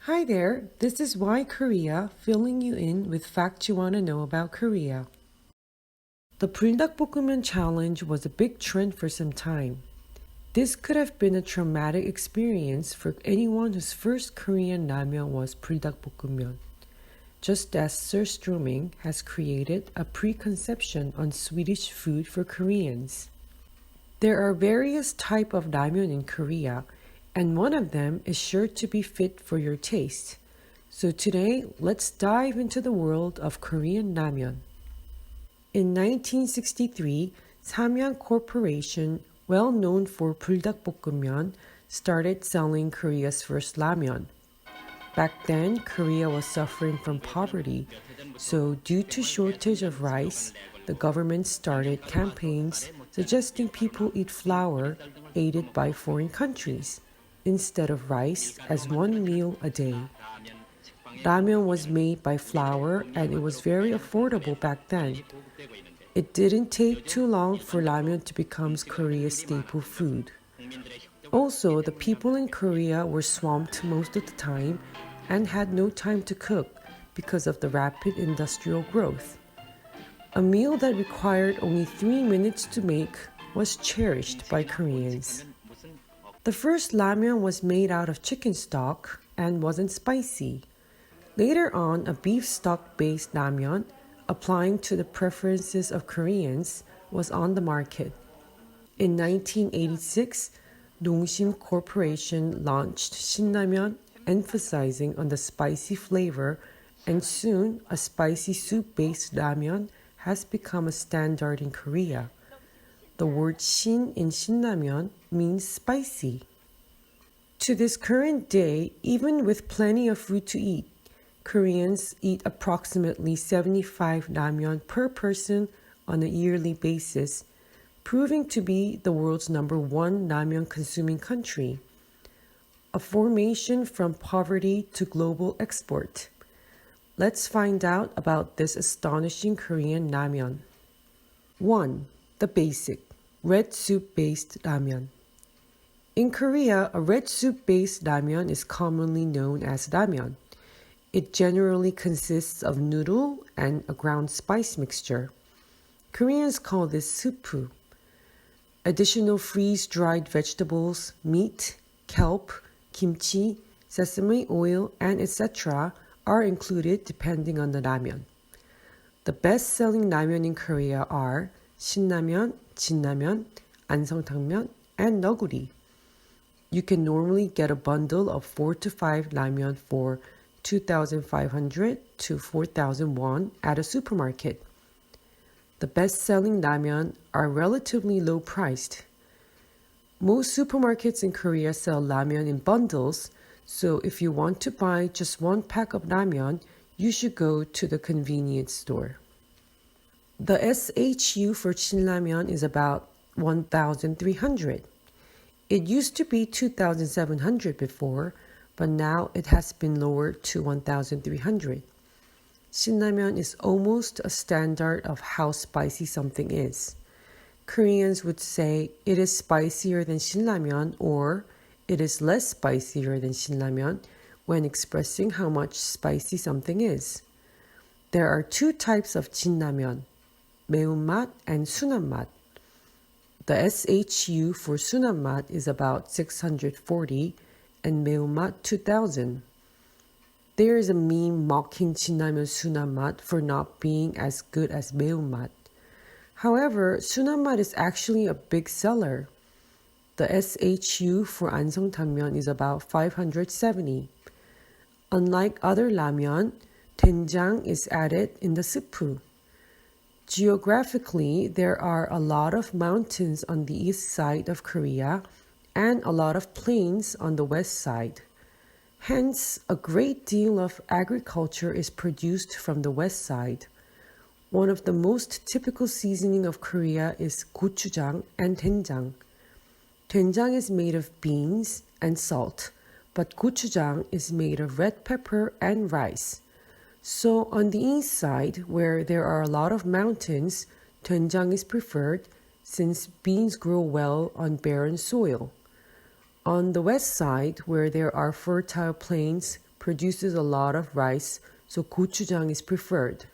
Hi there, this is Why Korea, filling you in with facts you want to know about Korea. The Bulldakbokkeumyeon challenge was a big trend for some time. This could have been a traumatic experience for anyone whose first Korean ramyeon was Bulldakbokkeumyeon, just as surströmming has created a preconception on Swedish food for Koreans. There are various types of ramyeon in Korea, and one of them is sure to be fit for your taste. So today, let's dive into the world of Korean ramyeon. In 1963, Samyang Corporation, well known for Bulldakbokkeumyeon, started selling Korea's first ramyeon. Back then, Korea was suffering from poverty, so due to shortage of rice, the government started campaigns suggesting people eat flour aided by foreign countries instead of rice as one meal a day. Ramyeon was made by flour and it was very affordable back then. It didn't take too long for ramyeon to become Korea's staple food. Also, the people in Korea were swamped most of the time and had no time to cook because of the rapid industrial growth. A meal that required only 3 minutes to make was cherished by Koreans. The first ramyeon was made out of chicken stock and wasn't spicy. Later on, a beef stock-based ramyeon, applying to the preferences of Koreans, was on the market. In 1986, Nongsim Corporation launched Shinramyeon, emphasizing on the spicy flavor, and soon a spicy soup-based ramyeon has become a standard in Korea. The word Shin in Shinramyeon means spicy. To this current day, even with plenty of food to eat, Koreans eat approximately 75 ramyeon per person on a yearly basis, proving to be the world's #1 ramyeon consuming country. A formation from poverty to global export. Let's find out about this astonishing Korean ramyeon. 1. The basic, red soup-based ramyeon. In Korea, a red soup-based ramyeon is commonly known as ramyeon. It generally consists of noodle and a ground spice mixture. Koreans call this suppu. Additional freeze-dried vegetables, meat, kelp, kimchi, sesame oil, and etc. are included depending on the ramyeon. The best-selling ramyeon in Korea are Shinramyeon, Jinramyeon, Anseongtangmyeon, and Noguri. You can normally get a bundle of 4 to 5 ramyeon for 2,500 to 4,000 won at a supermarket. The best-selling ramyeon are relatively low-priced. Most supermarkets in Korea sell ramyeon in bundles, so if you want to buy just one pack of ramyeon, you should go to the convenience store. The SHU for Shinramyeon is about 1,300. It used to be 2,700 before, but now it has been lowered to 1,300. Shinramyeon is almost a standard of how spicy something is. Koreans would say it is spicier than Shinramyeon or it is less spicier than Shinramyeon when expressing how much spicy something is. There are 2 types of Jinramyeon, 매운맛 and 순한맛. The SHU for 순한맛 is about 640 and 매운맛 2,000. There is a meme mocking Jinramyeon 순한맛 for not being as good as 매운맛. However, 순한맛 is actually a big seller. The SHU for Anseongtangmyeon is about 570. Unlike other ramyeon, doenjang is added in the suppu. Geographically, there are a lot of mountains on the east side of Korea and a lot of plains on the west side. Hence, a great deal of agriculture is produced from the west side. One of the most typical seasoning of Korea is gochujang and doenjang. Doenjang is made of beans and salt, but gochujang is made of red pepper and rice. So on the east side, where there are a lot of mountains, doenjang is preferred since beans grow well on barren soil. On the west side, where there are fertile plains, produces a lot of rice, so gochujang is preferred.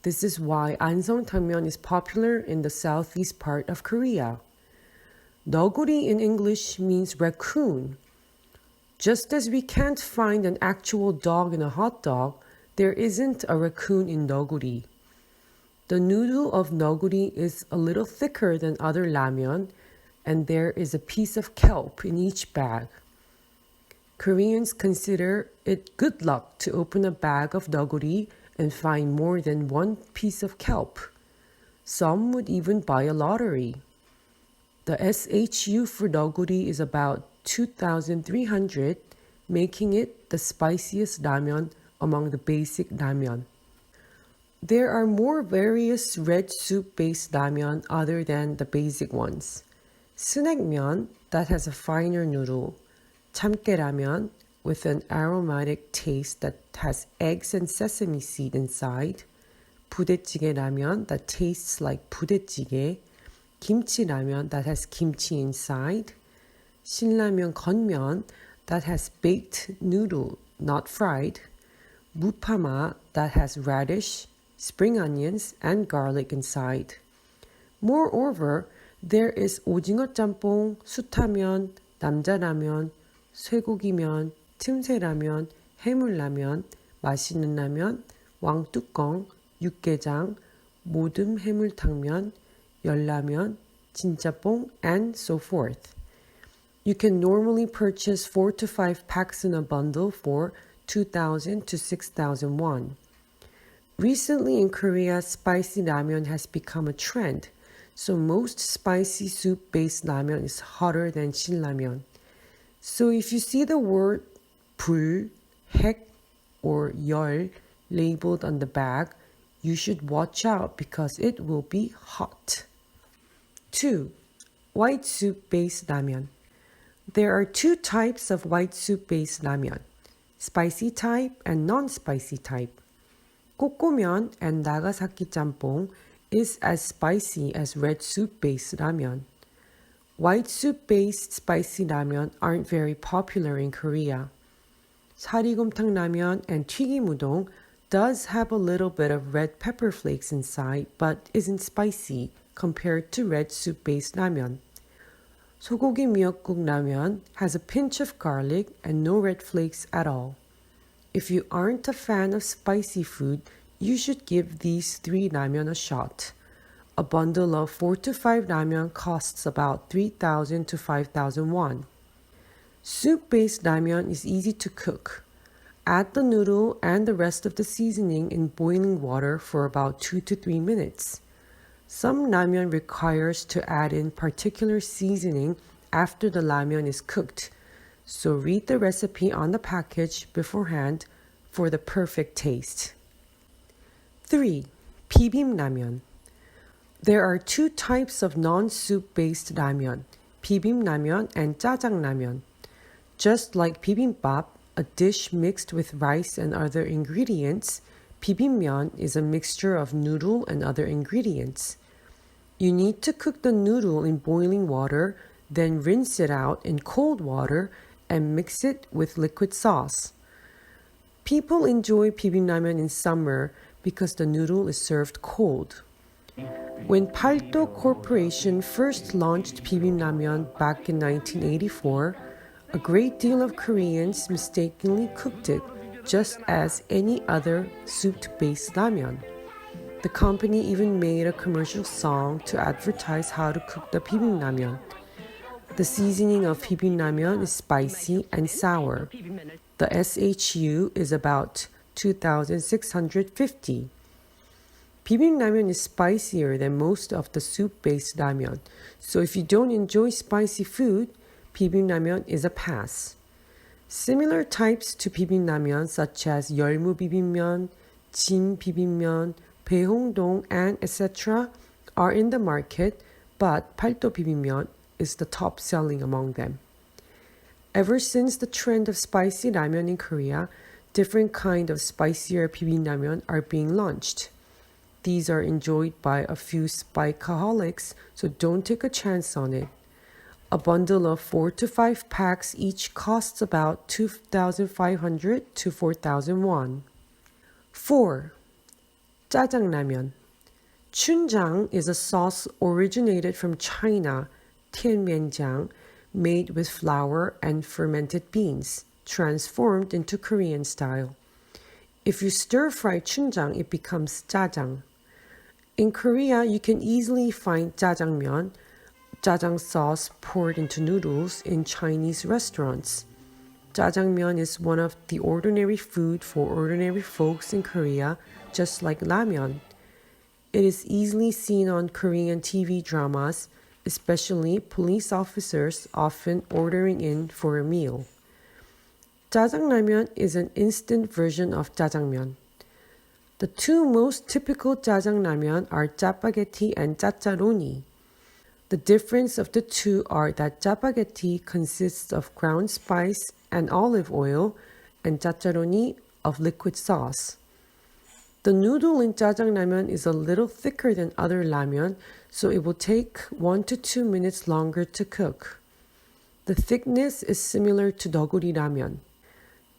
This is why Anseong Tangmyeon is popular in the southeast part of Korea. Noguri in English means raccoon. Just as we can't find an actual dog in a hot dog, there isn't a raccoon in noguri. The noodle of noguri is a little thicker than other ramyeon, and there is a piece of kelp in each bag. Koreans consider it good luck to open a bag of noguri and find more than one piece of kelp. Some would even buy a lottery. The SHU for noguri is about 2,300, making it the spiciest ramyeon among the basic ramyeon. There are more various red soup-based ramyeon other than the basic ones. Sunekmyeon, that has a finer noodle. Chamgae with an aromatic taste that has eggs and sesame seed inside. 부대찌개 ramen that tastes like 부대찌개. Kimchi ramen that has kimchi inside. 신라면 건면 that has baked noodle, not fried. Mupama that has radish, spring onions, and garlic inside. Moreover, there is 오징어 짬뽕, 수타면, 남자라면, 쇠고기면, 틈새라면, 해물라면, 맛있는 라면, 왕뚜껑, 육개장, 모듬 해물탕면, 열라면, 진짜뽕, and so forth. You can normally purchase 4 to 5 packs in a bundle for 2,000 to 6,000 won. Recently in Korea, spicy ramen has become a trend, so most spicy soup-based ramen is hotter than 신라면. So if you see the word 불, 핵, or 열 labeled on the bag, you should watch out because it will be hot. 2. White soup-based ramen. There are 2 types of white soup-based ramen, spicy type and non-spicy type. Kokkomyeon and Nagasaki 짬뽕 is as spicy as red soup-based ramen. White soup-based spicy ramen aren't very popular in Korea. 사리곰탕 ramen and 튀김 udong does have a little bit of red pepper flakes inside but isn't spicy compared to red soup-based ramen. 소고기 미역국 ramen has a pinch of garlic and no red flakes at all. If you aren't a fan of spicy food, you should give these 3 ramen a shot. A bundle of 4 to 5 ramen costs about 3,000 to 5,000 won. Soup-based ramen is easy to cook. Add the noodle and the rest of the seasoning in boiling water for about 2 to 3 minutes. Some ramen requires to add in particular seasoning after the ramen is cooked, so read the recipe on the package beforehand for the perfect taste. 3. 비빔라면. There are 2 types of non-soup-based ramen, 비빔라면 and 짜장라면. Just like bibimbap, a dish mixed with rice and other ingredients, bibimbap is a mixture of noodle and other ingredients. You need to cook the noodle in boiling water, then rinse it out in cold water and mix it with liquid sauce. People enjoy bibimbap in summer because the noodle is served cold. When Paldo Corporation first launched bibimbap back in 1984, a great deal of Koreans mistakenly cooked it just as any other soup-based ramen. The company even made a commercial song to advertise how to cook the bibimbap. The seasoning of bibimbap is spicy and sour. The SHU is about 2,650. Bibimbap is spicier than most of the soup-based ramen, so if you don't enjoy spicy food, bibimbap is a pass. Similar types to bibimbap such as 열무 비빔면, 진 비빔면, 배홍동, and etc. are in the market, but 팔도 비빔면 is the top selling among them. Ever since the trend of spicy ramen in Korea, different kind of spicier bibimbap are being launched. These are enjoyed by a few spikeaholics, so don't take a chance on it. A bundle of 4 to 5 packs each costs about 2,500 to 4,000 won. 4. 짜장라면. 춘장 is a sauce originated from China, tianmianjiang, made with flour and fermented beans, transformed into Korean style. If you stir-fry 춘장, it becomes jajang. In Korea, you can easily find jajangmyeon, jajang sauce poured into noodles in Chinese restaurants. Jajangmyeon is one of the ordinary food for ordinary folks in Korea, just like ramyeon. It is easily seen on Korean TV dramas, especially police officers often ordering in for a meal. Jajangramyeon is an instant version of jajangmyeon. The two most typical jajangramyeon are 짜파게티 and 짜짜로니. The difference of the two are that 짜파게티 consists of ground spice and olive oil, and 짜짜로니 of liquid sauce. The noodle in jajangramyeon is a little thicker than other ramyeon, so it will take 1 to 2 minutes longer to cook. The thickness is similar to doguri ramyeon.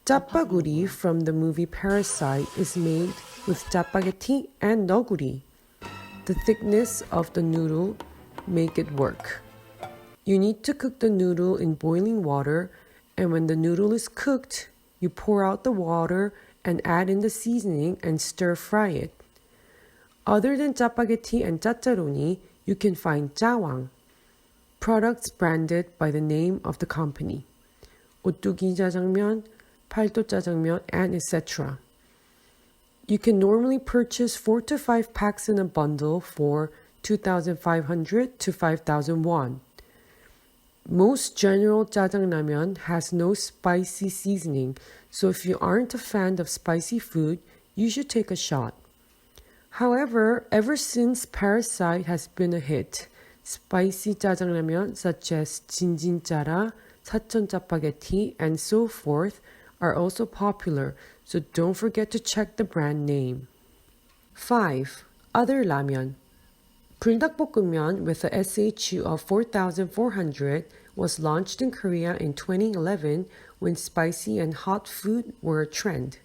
Chappaguri from the movie Parasite is made with 짜파게티 and noguri. The thickness of the noodle make it work. You need to cook the noodle in boiling water, and when the noodle is cooked, you pour out the water and add in the seasoning and stir fry it. Other than 짜파게티 and 짜짜로니, you can find jawang, products branded by the name of the company. 오뚜기 짜장면, 팔도 짜장면, and etc. You can normally purchase 4 to 5 packs in a bundle for 2,500 to 5,000 won. Most general jajangramyeon has no spicy seasoning, so if you aren't a fan of spicy food, you should take a shot. However, ever since Parasite has been a hit, spicy jajangramyeon such as 진진짜라, 사천 짜파게티, and so forth are also popular, so don't forget to check the brand name. 5. Other ramyeon. 불닭볶음면 with a SHU of 4,400 was launched in Korea in 2011 when spicy and hot food were a trend.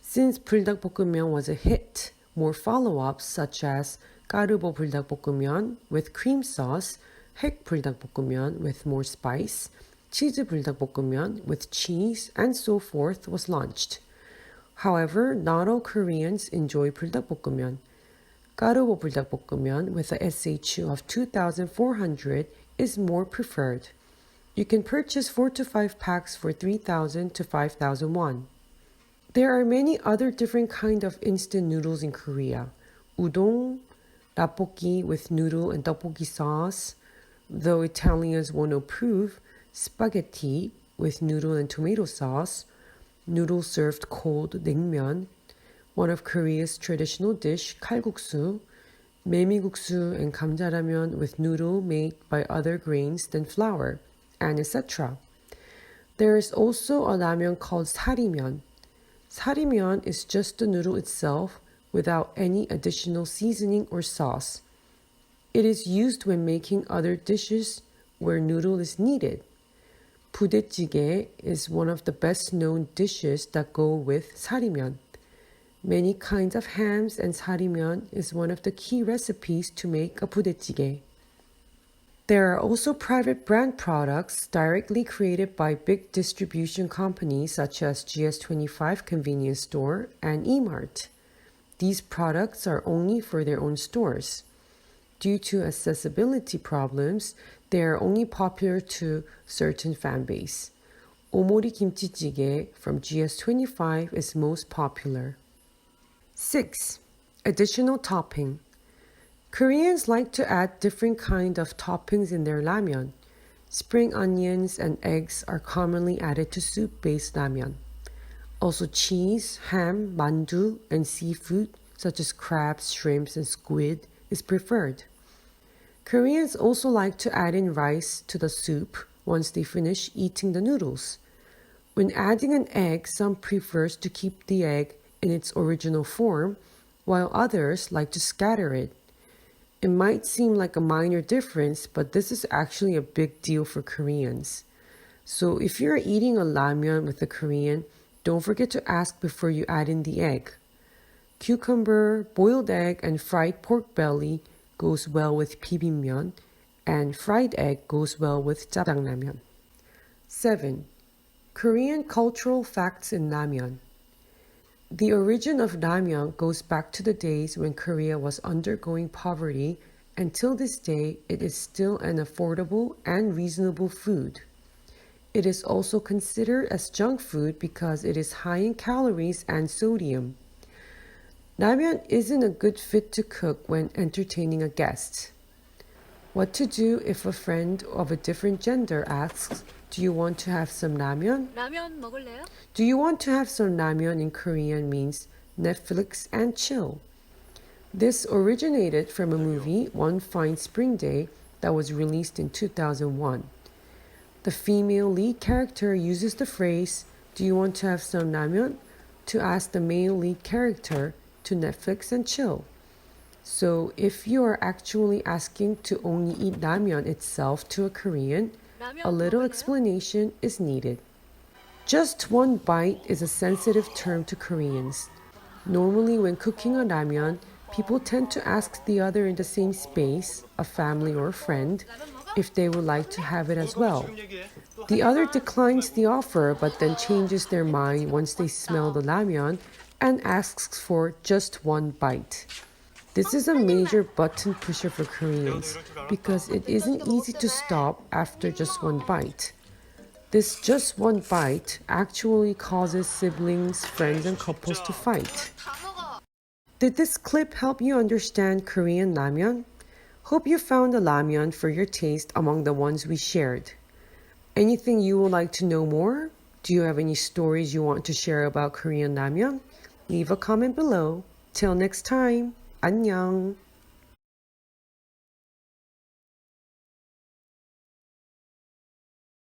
Since 불닭볶음면 was a hit, more follow-ups such as 까르보 불닭볶음면 with cream sauce, 핵 불닭볶음면 with more spice, 치즈 불닭볶음면 with cheese, and so forth was launched. However, not all Koreans enjoy 불닭볶음면. 까르보 불닭볶음면 with a SHU of 2,400 is more preferred. You can purchase 4 to 5 packs for 3,000 to 5,000 won. There are many other different kinds of instant noodles in Korea. Udon, tteokbokki with noodle and tteokbokki sauce, though Italians won't approve, spaghetti with noodle and tomato sauce, noodle served cold naengmyeon, one of Korea's traditional dish kalguksu, 메밀국수 and 감자라면 with noodle made by other grains than flour, and etc. There is also a ramen called 사리면. 사리면 is just the noodle itself without any additional seasoning or sauce. It is used when making other dishes where noodle is needed. 부대찌개 is one of the best known dishes that go with 사리면. Many kinds of hams and 사리면 is one of the key recipes to make a 부대찌개. There are also private brand products directly created by big distribution companies such as GS25 Convenience Store and eMart. These products are only for their own stores. Due to accessibility problems, they are only popular to certain fan base. 오모리 김치찌개 from GS25 is most popular. 6. Additional topping. Koreans like to add different kinds of toppings in their ramyeon. Spring onions and eggs are commonly added to soup-based ramyeon. Also cheese, ham, mandu, and seafood such as crabs, shrimps, and squid is preferred. Koreans also like to add in rice to the soup once they finish eating the noodles. When adding an egg, some prefers to keep the egg in its original form, while others like to scatter it. It might seem like a minor difference, but this is actually a big deal for Koreans. So if you're eating a ramyeon with a Korean, don't forget to ask before you add in the egg. Cucumber, boiled egg, and fried pork belly goes well with bibimbyeon, and fried egg goes well with jjajangramyeon. 7. Korean cultural facts in ramyeon. The origin of ramyeon goes back to the days when Korea was undergoing poverty, and till this day it is still an affordable and reasonable food. It is also considered as junk food because it is high in calories and sodium. Ramyeon isn't a good fit to cook when entertaining a guest. What to do if a friend of a different gender asks, "Do you want to have some ramyeon?" 라면 먹을래요? Do you want to have some ramyeon in Korean means Netflix and chill. This originated from a movie, One Fine Spring Day, that was released in 2001. The female lead character uses the phrase, "Do you want to have some ramyeon?" to ask the male lead character to Netflix and chill. So if you are actually asking to only eat ramyeon itself to a Korean, a little explanation is needed. Just one bite is a sensitive term to Koreans. Normally when cooking a ramyeon, people tend to ask the other in the same space, a family or a friend, if they would like to have it as well. The other declines the offer but then changes their mind once they smell the ramyeon and asks for just one bite. This is a major button pusher for Koreans because it isn't easy to stop after just one bite. This just one bite actually causes siblings, friends, and couples to fight. Did this clip help you understand Korean ramyeon? Hope you found a ramyeon for your taste among the ones we shared. Anything you would like to know more? Do you have any stories you want to share about Korean ramyeon? Leave a comment below. Till next time, 안녕.